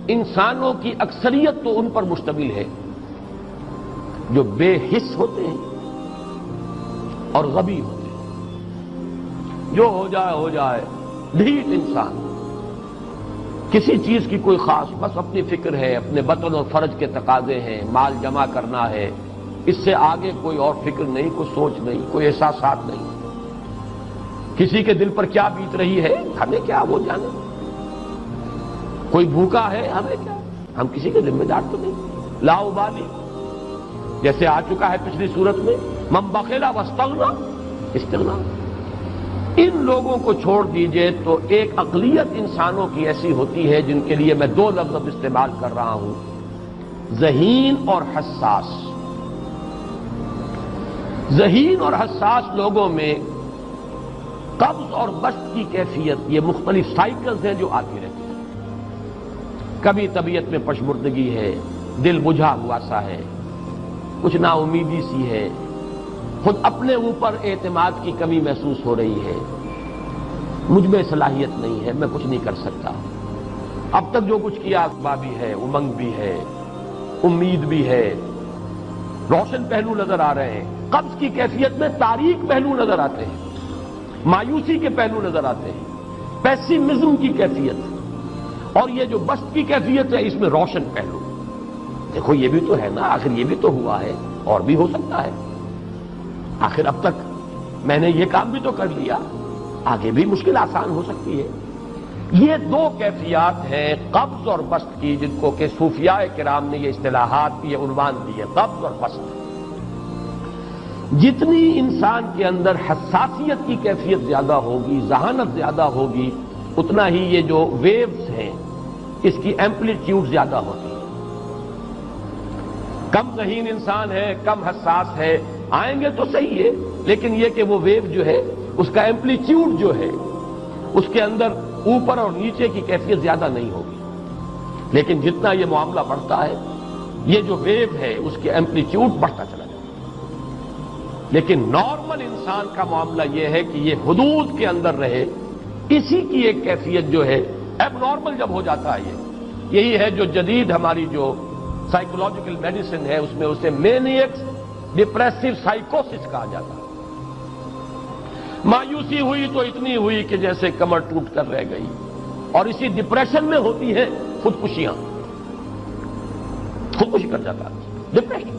انسانوں کی اکثریت تو ان پر مشتمل ہے جو بے حس ہوتے ہیں اور غبی ہوتے ہیں. جو ہو جائے ڈھیٹ انسان، کسی چیز کی کوئی خاص، بس اپنی فکر ہے، اپنے بطن اور فرج کے تقاضے ہیں، مال جمع کرنا ہے، اس سے آگے کوئی اور فکر نہیں، کوئی سوچ نہیں، کوئی احساسات نہیں. کسی کے دل پر کیا بیت رہی ہے ہمیں کیا، وہ جانے. کوئی بھوکا ہے ہمیں کیا، ہم کسی کے ذمہ دار تو نہیں. لا ابالی، جیسے آ چکا ہے پچھلی صورت میں، من بخل واستغنی استغنا. ان لوگوں کو چھوڑ دیجئے تو ایک اقلیت انسانوں کی ایسی ہوتی ہے جن کے لیے میں دو لفظ اب استعمال کر رہا ہوں، ذہین اور حساس. ذہین اور حساس لوگوں میں قبض اور بسط کی کیفیت، یہ مختلف سائیکلز ہیں جو آتی رہتی ہیں. کبھی طبیعت میں پشمردگی ہے، دل بجھا ہوا سا ہے، کچھ نا امیدی سی ہے، خود اپنے اوپر اعتماد کی کمی محسوس ہو رہی ہے، مجھ میں صلاحیت نہیں ہے، میں کچھ نہیں کر سکتا. اب تک جو کچھ کیا اسباب بھی ہے، امنگ بھی ہے، امید بھی ہے، روشن پہلو نظر آ رہے ہیں. قبض کی کیفیت میں تاریک پہلو نظر آتے ہیں، مایوسی کے پہلو نظر آتے ہیں، پیسیمزم کی کیفیت. اور یہ جو بسط کی کیفیت ہے اس میں روشن پہلو. دیکھو یہ بھی تو ہے نا، آخر یہ بھی تو ہوا ہے، اور بھی ہو سکتا ہے. آخر اب تک میں نے یہ کام بھی تو کر لیا، آگے بھی مشکل آسان ہو سکتی ہے. یہ دو کیفیات ہیں قبض اور بسط کی، جن کو کہ صوفیاء کرام نے یہ اصطلاحات، یہ عنوان دیے، قبض اور بسط. جتنی انسان کے اندر حساسیت کی کیفیت زیادہ ہوگی، ذہانت زیادہ ہوگی، اتنا ہی یہ جو ویوز ہیں اس کی ایمپلیٹیوڈ زیادہ ہوتی ہے. کم ذہین انسان ہے، کم حساس ہے، آئیں گے تو صحیح ہے، لیکن یہ کہ وہ ویو جو ہے اس کا ایمپلیٹیوڈ جو ہے اس کے اندر اوپر اور نیچے کی کیفیت زیادہ نہیں ہوگی. لیکن جتنا یہ معاملہ بڑھتا ہے یہ جو ویو ہے اس کی ایمپلیٹیوڈ بڑھتا چلا جاتا ہے. لیکن نارمل انسان کا معاملہ یہ ہے کہ یہ حدود کے اندر رہے. اسی کی ایک کیفیت جو ہے ایب نارمل جب ہو جاتا ہے، یہی ہے جو جدید ہماری جو سائیکولوجیکل میڈیسن ہے اس میں اسے مینیکس ڈپریسو سائیکوسس کہا جاتا ہے. مایوسی ہوئی تو اتنی ہوئی کہ جیسے کمر ٹوٹ کر رہ گئی، اور اسی ڈپریشن میں ہوتی ہے خودکشیاں. خودکشی کر جاتا ہے ڈپریشن.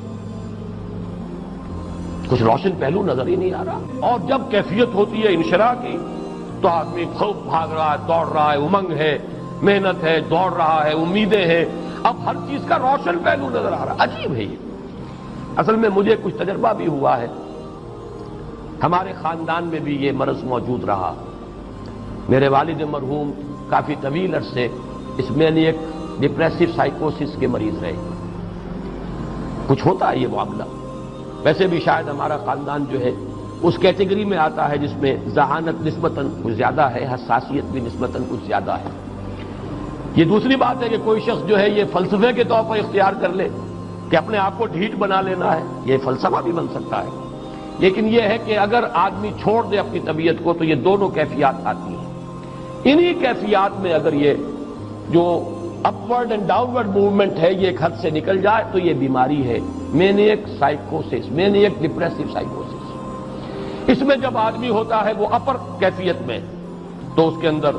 کچھ روشن پہلو نظر ہی نہیں آ رہا. اور جب کیفیت ہوتی ہے انشراح کی تو آدمی خوب بھاگ رہا ہے، دوڑ رہا ہے، امنگ ہے، محنت ہے، دوڑ رہا ہے، امیدیں ہیں. اب ہر چیز کا روشن پہلو نظر آ رہا. عجیب ہے یہ. اصل میں مجھے کچھ تجربہ بھی ہوا ہے، ہمارے خاندان میں بھی یہ مرض موجود رہا. میرے والد مرحوم کافی طویل عرصے اس مینیک ڈپریسو سائیکوسس کے مریض رہے. کچھ ہوتا ہے یہ معاملہ. ویسے بھی شاید ہمارا خاندان جو ہے اس کیٹیگری میں آتا ہے جس میں ذہانت نسبتاً کچھ زیادہ ہے، حساسیت بھی نسبتاً کچھ زیادہ ہے. یہ دوسری بات ہے کہ کوئی شخص جو ہے یہ فلسفے کے طور پر اختیار کر لے کہ اپنے آپ کو ڈھیٹ بنا لینا ہے، یہ فلسفہ بھی بن سکتا ہے. لیکن یہ ہے کہ اگر آدمی چھوڑ دے اپنی طبیعت کو تو یہ دونوں کیفیات آتی ہیں. انہی کیفیات میں اگر یہ جو اپورڈ اینڈ ڈاؤنورڈ موومنٹ ہے یہ ایک حد سے نکل جائے تو یہ بیماری ہے مینیک سائیکوسس، مینیک ڈپریسو سائیکوسس. اس میں جب آدمی ہوتا ہے وہ اپر کیفیت میں تو اس کے اندر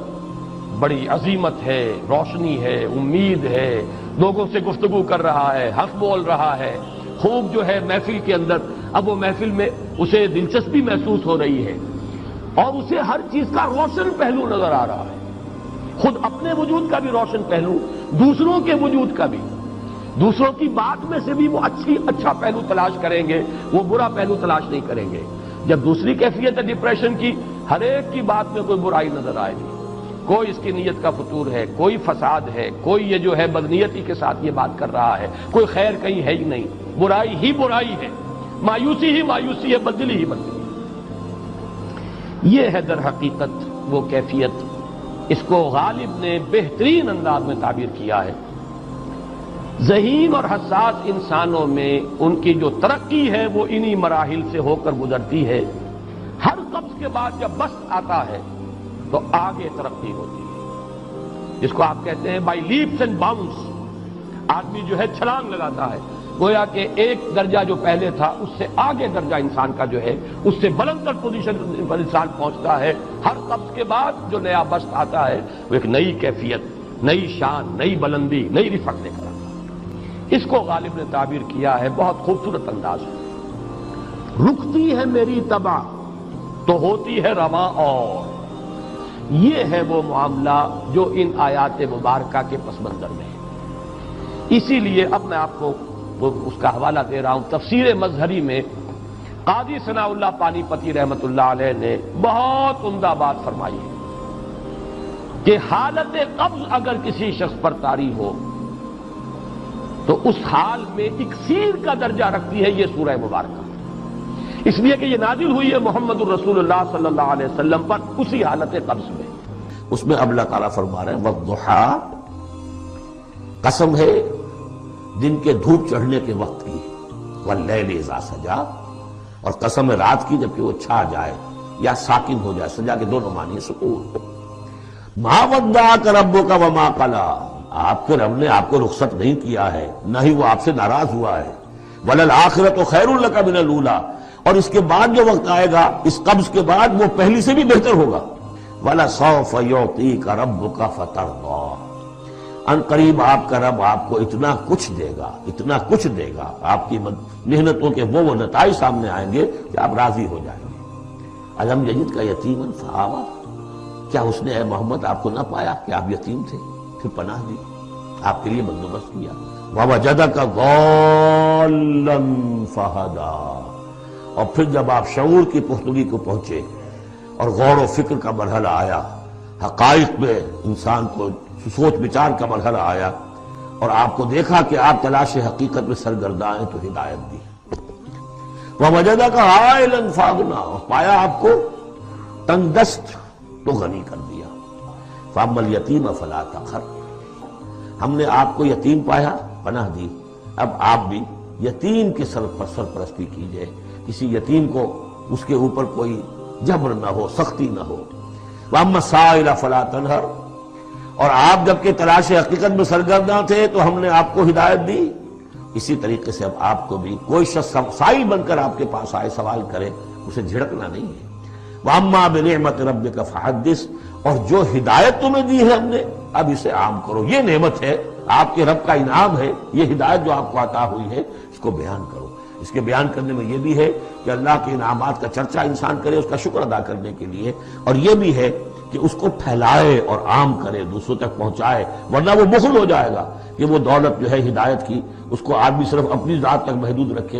بڑی عظیمت ہے، روشنی ہے، امید ہے، لوگوں سے گفتگو کر رہا ہے، حق بول رہا ہے، خوب جو ہے محفل کے اندر. اب وہ محفل میں اسے دلچسپی محسوس ہو رہی ہے اور اسے ہر چیز کا روشن پہلو نظر آ رہا ہے. خود اپنے وجود کا بھی روشن پہلو، دوسروں کے وجود کا بھی. دوسروں کی بات میں سے بھی وہ اچھا پہلو تلاش کریں گے، وہ برا پہلو تلاش نہیں کریں گے. جب دوسری کیفیت ہے ڈپریشن کی، ہر ایک کی بات میں کوئی برائی نظر آئے گی. کوئی اس کی نیت کا فطور ہے، کوئی فساد ہے، کوئی یہ جو ہے بدنیتی کے ساتھ یہ بات کر رہا ہے، کوئی خیر کہیں ہے ہی نہیں، برائی ہی برائی ہے، مایوسی ہی مایوسی ہے، بدلی ہی بدلی. یہ ہے در حقیقت وہ کیفیت. اس کو غالب نے بہترین انداز میں تعبیر کیا ہے. ذہین اور حساس انسانوں میں ان کی جو ترقی ہے وہ انہی مراحل سے ہو کر گزرتی ہے. ہر قبض کے بعد جب بسط آتا ہے تو آگے ترقی ہوتی ہے. جس کو آپ کہتے ہیں بائی لیپس اینڈ باؤنس، آدمی جو ہے چھلانگ لگاتا ہے، گویا کہ ایک درجہ جو پہلے تھا اس سے آگے درجہ انسان کا جو ہے اس سے بلندر پوزیشن پر انسان پہنچتا ہے۔ ہر قبض کے بعد جو نیا بست آتا ہے وہ ایک نئی کیفیت، نئی شان، نئی بلندی، نئی رفعت لے کر آتا ہے۔ اس کو غالب نے تعبیر کیا ہے بہت خوبصورت انداز میں، رکتی ہے میری تباہ تو ہوتی ہے رواں اور۔ یہ ہے وہ معاملہ جو ان آیات مبارکہ کے پس منظر میں ہے۔ اسی لیے اب میں آپ کو اس کا حوالہ دے رہا ہوں، تفسیر مظہری میں قاضی ثناء اللہ پانی پتی رحمت اللہ علیہ نے بہت عمدہ بات فرمائی ہے کہ حالت قبض اگر کسی شخص پر طاری ہو تو اس حال میں اکسیر کا درجہ رکھتی ہے یہ سورہ مبارکہ، اس لیے کہ یہ نازل ہوئی ہے محمد الرسول اللہ صلی اللہ علیہ وسلم پر اسی حالت قبض میں۔ اس میں اب اللہ تعالیٰ فرما رہے ہیں والضحیٰ، قسم ہے دن کے دھوپ چڑھنے کے وقت کی، واللیل اذا سجا، اور قسم ہے رات کی جبکہ وہ چھا جائے یا ساکن ہو جائے، سجا کے دونوں معنی سکون۔ ما ودعک ربک وما قلی، آپ کے رب نے آپ کو رخصت نہیں کیا ہے، نہ ہی وہ آپ سے ناراض ہوا ہے۔ وللآخرۃ خیر لک من الاولی، اور اس کے بعد جو وقت آئے گا اس قبض کے بعد وہ پہلی سے بھی بہتر ہوگا۔ وَلَسَوْفَ يُعْطِيكَ رَبُّكَ فَتَرْضَىٰ، ان قریب آپ کا رب آپ کو اتنا کچھ دے گا، اتنا کچھ دے گا، آپ کی محنتوں کے وہ نتائج سامنے آئیں گے کہ آپ راضی ہو جائیں گے۔ الم یجدک یتیما فآویٰ، کیا اس نے اے محمد آپ کو نہ پایا کہ آپ یتیم تھے پھر پناہ دی، آپ کے لیے بندوبست کیا۔ وَوَجَدَكَ ضَالًّا فَہَدَىٰ، اور پھر جب آپ شعور کی پختگی کو پہنچے اور غور و فکر کا مرحلہ آیا، حقائق میں انسان کو سوچ بچار کا مرحلہ آیا اور آپ کو دیکھا کہ آپ تلاش حقیقت میں سرگرداں ہیں تو ہدایت دی۔ وَوَجَدَكَ عَائِلًا فَأَغْنَىٰ، اور پایا آپ کو تنگ دست تو غنی کر دیا۔ فَأَمَّا الْيَتِيمَ فَلَا تَقْهَرْ، ہم نے آپ کو یتیم پایا، پناہ دی، اب آپ بھی یتیم کے سرپرستی کیجئے، کسی یتیم کو اس کے اوپر کوئی جبر نہ ہو، سختی نہ ہو۔ وَأَمَّا السَّائِلَ فَلَا تَنْهَرْ، اور آپ جب کہ تلاش حقیقت میں سرگرداں تھے تو ہم نے آپ کو ہدایت دی، اسی طریقے سے اب آپ کو بھی کوئی شخص سائل بن کر آپ کے پاس آئے سوال کرے، اسے جھڑکنا نہیں ہے۔ وَأَمَّا بِنِعْمَةِ رَبِّكَ فَحَدِّثْ، اور جو ہدایت تمہیں دی ہے ہم نے اب اسے عام کرو، یہ نعمت ہے، آپ کے رب کا انعام ہے، یہ ہدایت جو آپ کو عطا ہوئی ہے اس کو بیان کرو۔ اس کے بیان کرنے میں یہ بھی ہے کہ اللہ کے انعامات کا چرچا انسان کرے اس کا شکر ادا کرنے کے لیے، اور یہ بھی ہے کہ اس کو پھیلائے اور عام کرے، دوسروں تک پہنچائے، ورنہ وہ بخل ہو جائے گا کہ وہ دولت جو ہے ہدایت کی اس کو آدمی صرف اپنی ذات تک محدود رکھے۔